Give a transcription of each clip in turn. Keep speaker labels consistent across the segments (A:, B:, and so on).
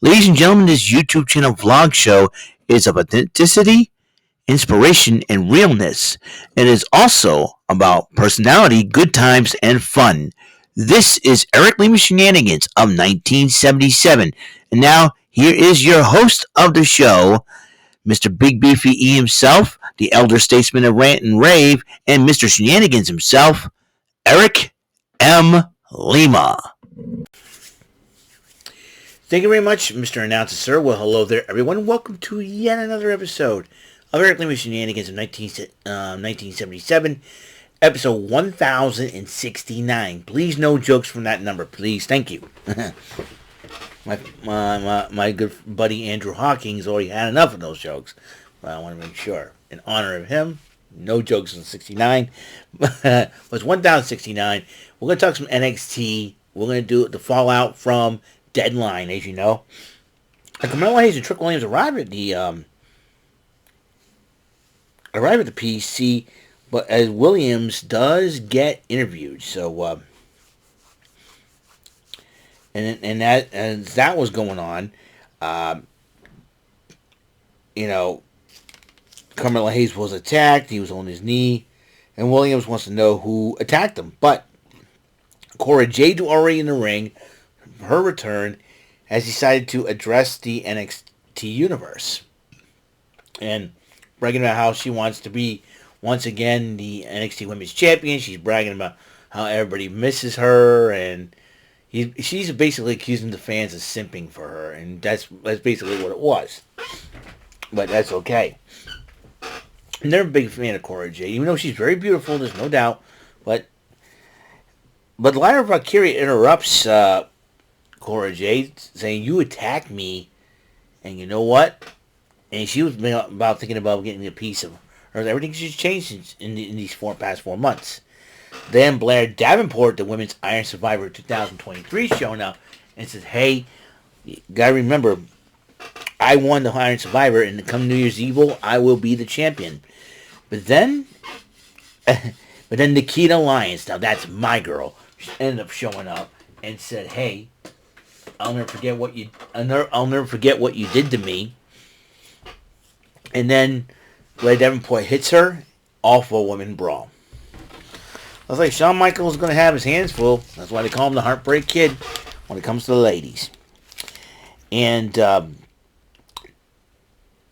A: Ladies and gentlemen, this YouTube channel vlog show is of authenticity, inspiration, and realness. It is also about personality, good times, and fun. This is Eric Lima Shenanigans of 1977. And now, here is your host of the show, Mr. Big Beefy E himself, the elder statesman of Rant and Rave, and Mr. Shenanigans himself, Eric M. Lima. Thank you very much, Mr. Announcer, sir. Well, hello there, everyone. Welcome to yet another episode of Eric Lima Shenanigans of 1977, episode 1069. Please, no jokes from that number, please. Thank you. my good buddy Andrew Hawkins already had enough of those jokes, but I want to make sure, in honor of him, no jokes on 69. It was 1069. We're going to talk some NXT. We're going to do the fallout from Deadline, as you know. Carmelo Hayes and Trick Williams arrive at the PC, but as Williams does get interviewed, so and that was going on, Carmelo Hayes was attacked. He was on his knee, and Williams wants to know who attacked him. But Cora Jade already in the ring. Her return has decided to address the NXT universe and bragging about how she wants to be once again the NXT Women's Champion. She's bragging about how everybody misses her, and she's basically accusing the fans of simping for her, and that's basically what it was. But that's okay. I'm never a big fan of Cora Jade, even though she's very beautiful. There's no doubt, but Lyra Valkyria interrupts Cora Jade, saying, "You attacked me, and you know what?" And she was thinking about getting a piece of her. Everything's just changed in these past 4 months. Then Blair Davenport, the Women's Iron Survivor 2023, showing up and says, "Hey, you gotta remember, I won the Iron Survivor, and come New Year's Eve, I will be the champion." But then Nikita Lyons, now that's my girl, ended up showing up and said, "Hey, I'll never forget what you did to me." And then Blair Davenport hits her. Awful women brawl. I was like, Shawn Michaels is going to have his hands full. That's why they call him the Heartbreak Kid when it comes to the ladies. And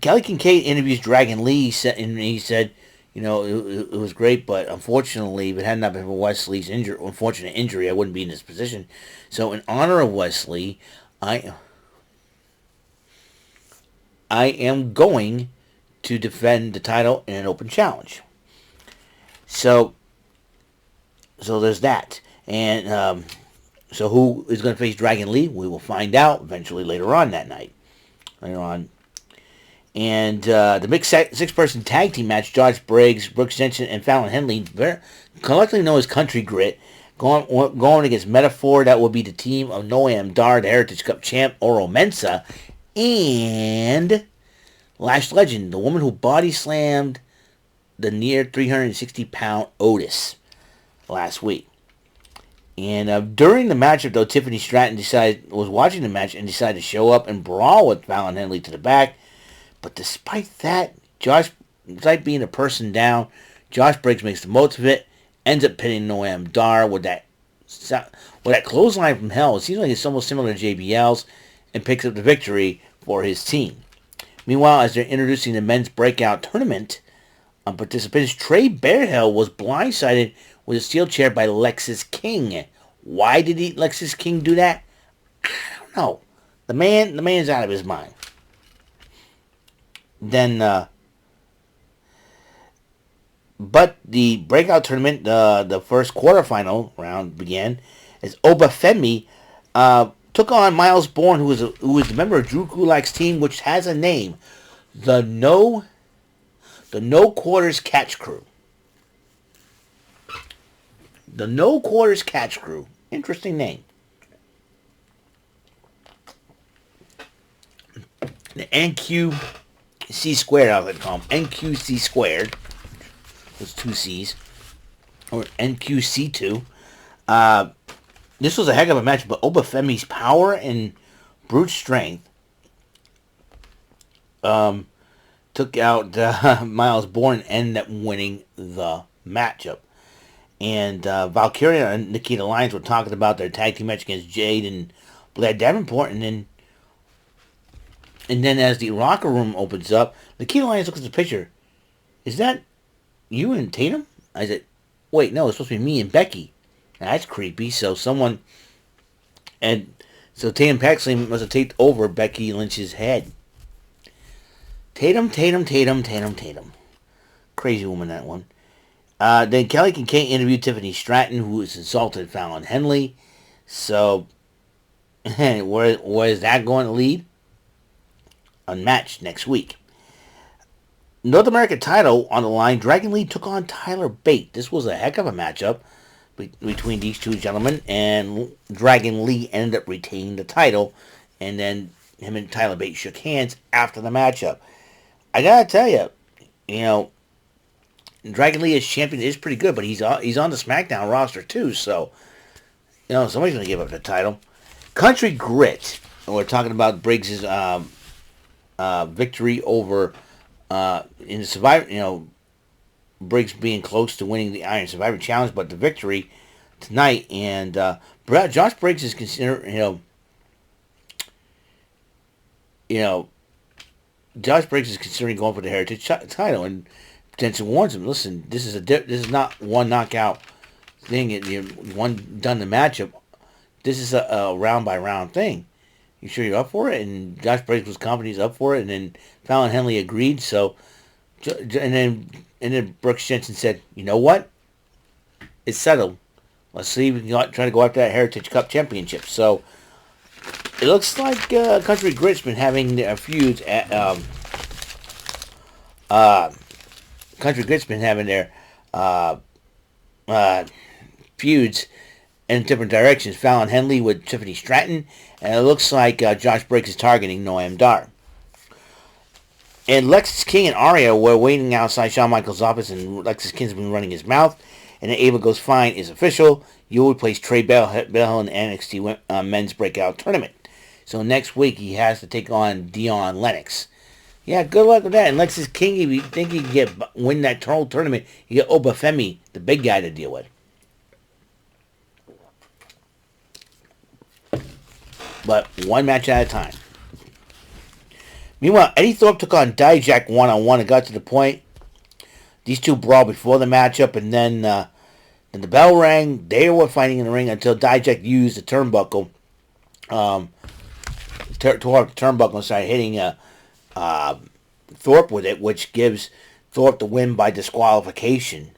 A: Kelly Kincaid interviews Dragon Lee, and he said, it was great, but unfortunately, if it had not been for Wesley's unfortunate injury, I wouldn't be in this position. So in honor of Wesley, I am going to defend the title in an open challenge. So there's that. And so who is going to face Dragon Lee? We will find out eventually later on that night. And the mixed six-person tag team match, Josh Briggs, Brooks Jensen, and Fallon Henley, collectively known as Country Grit, going against Metaphor. That will be the team of Noam Dar, the Heritage Cup champ, Oro Mensah, and Lash Legend, the woman who body slammed the near 360-pound Otis last week. And during the matchup, though, Tiffany Stratton was watching the match and decided to show up and brawl with Fallon Henley to the back. But despite that, despite being a person down, Josh Briggs makes the most of it, ends up pinning Noam Dar with that clothesline from hell. It seems like it's almost similar to JBL's, and picks up the victory for his team. Meanwhile, as they're introducing the men's breakout tournament participants, Trey Bearhill was blindsided with a steel chair by Lexis King. Why did Lexis King do that? I don't know. The man's out of his mind. Then, but the breakout tournament, the first quarterfinal round began as Obafemi took on Miles Bourne, who is a member of Drew Gulak's team, which has a name, the No Quarters Catch Crew. The No Quarters Catch Crew. Interesting name. The NQC squared, I would call them. NQC squared. Those two C's. Or NQC2. This was a heck of a match, but Obafemi's power and brute strength took out Miles Bourne and ended up winning the matchup. And Valkyria and Nikita Lyons were talking about their tag team match against Jade and Blair Davenport, and then as the locker room opens up, Nikita Lyons looks at the picture. Is that you and Tatum? I said, wait, no, it's supposed to be me and Becky. That's creepy. And so Tatum Paxley must have taped over Becky Lynch's head. Tatum, Tatum, Tatum, Tatum, Tatum. Crazy woman, that one. Then Kelly Kincaid interviewed Tiffany Stratton, who has insulted Fallon Henley. So, where is that going to lead? Unmatched next week. North American title on the line. Dragon Lee took on Tyler Bate. This was a heck of a matchup between these two gentlemen, and Dragon Lee ended up retaining the title, and then him and Tyler Bate shook hands after the matchup. I gotta tell you, you know, Dragon Lee as champion is pretty good, but he's on the SmackDown roster too, so somebody's gonna give up the title. Country Grit. And we're talking about Briggs's victory over in the Survivor. Briggs being close to winning the Iron Survivor Challenge, but the victory tonight, and Josh Briggs is considered, Josh Briggs is considering going for the Heritage title, and potentially warns him, listen, this is not one knockout thing, one done the matchup. This is a round by round thing. You sure you're up for it? And Josh Briggs was confident he's up for it, and then Fallon Henley agreed. So, and then Brooks Jensen said, "You know what? It's settled. Let's see if we can try to go after that Heritage Cup championship." So it looks like Country Grit's been having their feuds at Country Grit's been having their feuds in different directions. Fallon Henley with Tiffany Stratton, and it looks like Josh Briggs is targeting Noam Dar. And Lexis King and Arya were waiting outside Shawn Michaels' office, and Lexis King's been running his mouth. And then Ava goes, fine, is official. You will replace Trey Bell in the NXT Men's Breakout Tournament. So next week he has to take on Dion Lennox. Yeah, good luck with that. And Lexis King, if you think he can win that whole tournament, you get Obafemi, the big guy, to deal with. But one match at a time. Meanwhile, Eddie Thorpe took on Dijak one-on-one and got to the point. These two brawled before the matchup, and then the bell rang. They were fighting in the ring until Dijak used the turnbuckle. Tore up the turnbuckle and started hitting Thorpe with it, which gives Thorpe the win by disqualification.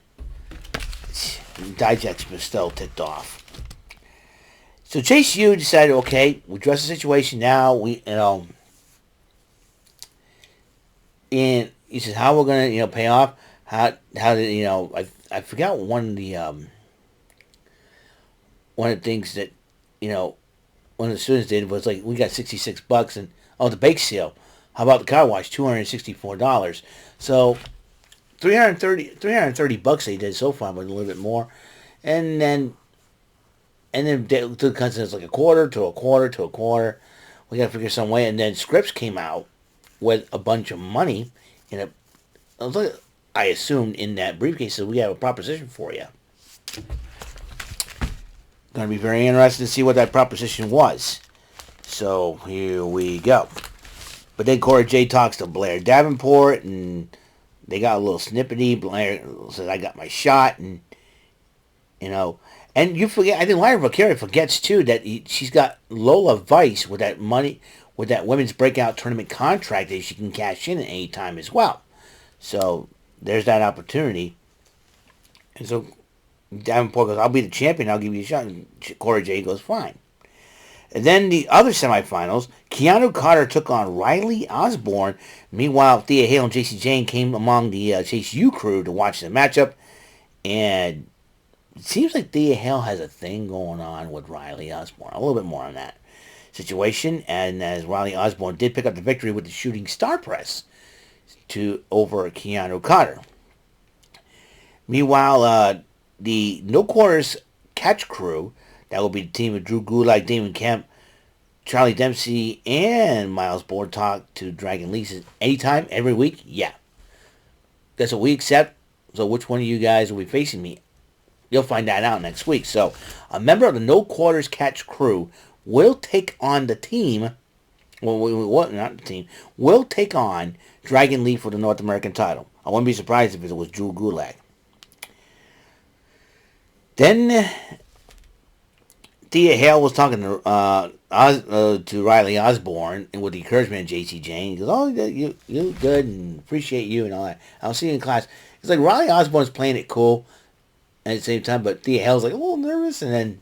A: Dijak's still ticked off. So Chase U decided, okay, we address the situation now. And he says, how we're gonna, pay off? How did I forgot one of the things that one of the students did was like, we got $66 and the bake sale. How about the car wash? $264. So $330 they did so far, but a little bit more. And then the concept is like a quarter to a quarter to a quarter. We got to figure some way. And then Scripps came out with a bunch of money I assumed in that briefcase. So we have a proposition for you. Going to be very interesting to see what that proposition was. So here we go. But then Cora Jade talks to Blair Davenport, and they got a little snippety. Blair says, I got my shot, and and you forget, I think Lyra Valkyria forgets too that she's got Lola Vice with that money, with that women's breakout tournament contract that she can cash in at any time as well. So there's that opportunity. And so Davenport goes, I'll be the champion, I'll give you a shot. And Cora Jade goes, fine. And then the other semifinals, Keanu Carter took on Riley Osborne. Meanwhile, Thea Hale and JC Jane came among the Chase U crew to watch the matchup. And it seems like Thea Hale has a thing going on with Riley Osborne. A little bit more on that situation. And as Riley Osborne did pick up the victory with the shooting star press over Keanu Carter. Meanwhile, the No Quarters Catch crew, that will be the team of Drew Gulak, Damon Kemp, Charlie Dempsey and Miles Bourne talk to Dragon Lee anytime, every week? Yeah. That's what we accept. So which one of you guys will be facing me? You'll find that out next week. So a member of the No Quarters Catch crew will take on the team. Well, not the team. Will take on Dragon Lee for the North American title. I wouldn't be surprised if it was Drew Gulak. Then Thea Hale was talking to Riley Osborne and with the encouragement of JC Jane. He goes, "Oh, you good and appreciate you and all that. I'll see you in class." It's like Riley Osborne's playing it cool at the same time, but Thea Hale's like a little nervous, and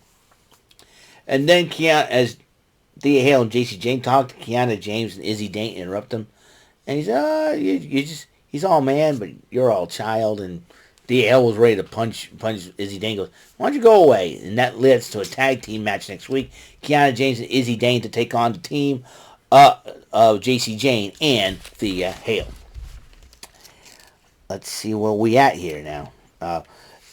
A: then Kiana, as Thea Hale and JC Jane talked, Kiana James and Izzy Dane interrupt him, and he's he's all man, but you're all child, and DL was ready to punch Izzy Dane. Goes, "Why don't you go away?" And that leads to a tag team match next week. Kiana James and Izzy Dane to take on the team of JC Jane and Thea Hale. Let's see where we at here now.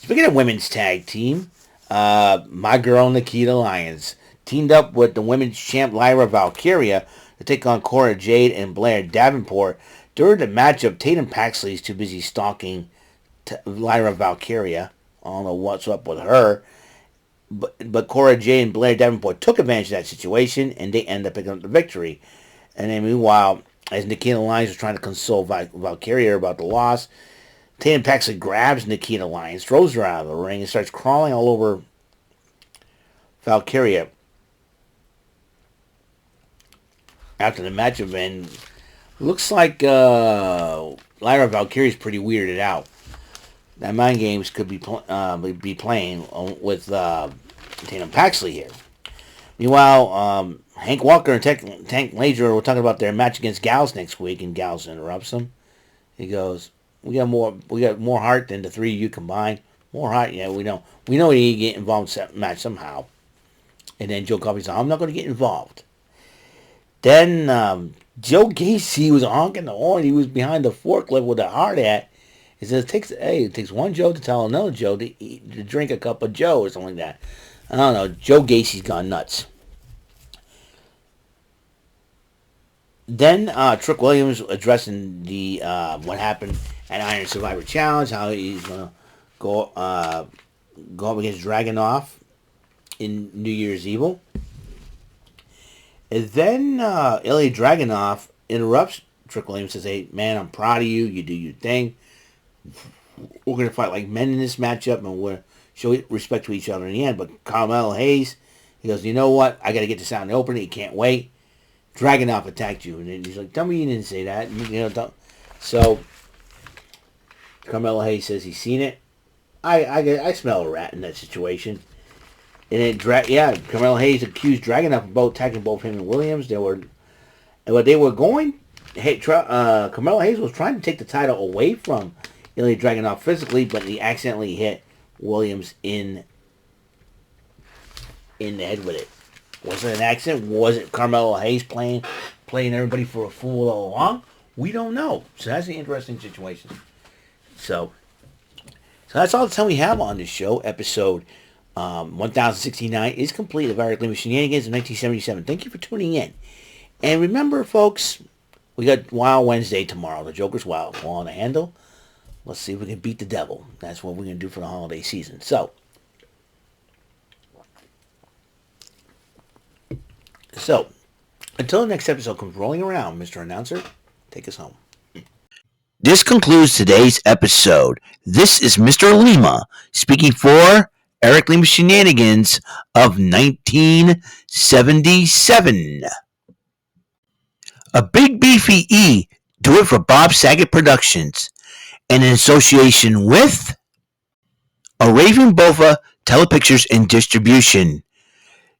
A: Speaking of women's tag team, my girl Nikita Lyons teamed up with the women's champ Lyra Valkyria to take on Cora Jade and Blair Davenport. During the matchup, Tatum Paxley's too busy stalking Lyra Valkyria. I don't know what's up with her. But Cora Jade and Blair Davenport took advantage of that situation, and they end up picking up the victory. And then meanwhile, as Nikita Lyons was trying to console Valkyria about the loss, Tatum Paxley grabs Nikita Lyons, throws her out of the ring, and starts crawling all over Valkyria. After the match event, looks like Lyra Valkyria's pretty weirded out. That Mind Games could be playing with Tatum Paxley here. Meanwhile, Hank Walker and Tank Major were talking about their match against Gals next week, and Gals interrupts him. He goes, "We got more heart than the three of you combined. More heart, yeah, we know. We know you need to get involved in the match somehow." And then Joe Coffey said, "I'm not going to get involved." Then Joe Gacy was honking the horn. He was behind the forklift with a hard hat. He says, it takes one Joe to tell another Joe to drink a cup of Joe or something like that. I don't know. Joe Gacy's gone nuts. Then Trick Williams addressing the what happened at Iron Survivor Challenge, how he's going to go up against Dragunov in New Year's Evil. And then Ilya Dragunov interrupts Trick Williams and says, "Hey, man, I'm proud of you. You do your thing. We're going to fight like men in this matchup, and we'll show respect to each other in the end." But Carmelo Hayes, he goes, "You know what? I got to get this out in the open. He can't wait. Dragunov attacked you." And he's like, "Tell me you didn't say that." So Carmelo Hayes says he's seen it. I smell a rat in that situation. And then, Carmelo Hayes accused Dragunov of attacking both him and Williams. Carmelo Hayes was trying to take the title away from Ilya Dragunov physically, but he accidentally hit Williams in the head with it. Was it an accident? Was it Carmelo Hayes playing everybody for a fool all along? We don't know. So that's an interesting situation. So that's all the time we have on this show. Episode 1069 is complete of Eric Lima Shenanigans in 1977. Thank you for tuning in. And remember, folks, we got Wild Wednesday tomorrow. The Joker's Wild. On the handle. Let's see if we can beat the devil. That's what we're going to do for the holiday season. So, until the next episode comes rolling around, Mr. Announcer, take us home. This concludes today's episode. This is Mr. Lima speaking for Eric Lima Shenanigans of 1977. A big beefy E, do it for Bob Saget Productions, and in association with a Raven Bova Telepictures and Distribution.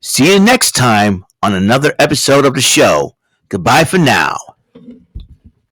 A: See you next time on another episode of the show. Goodbye for now.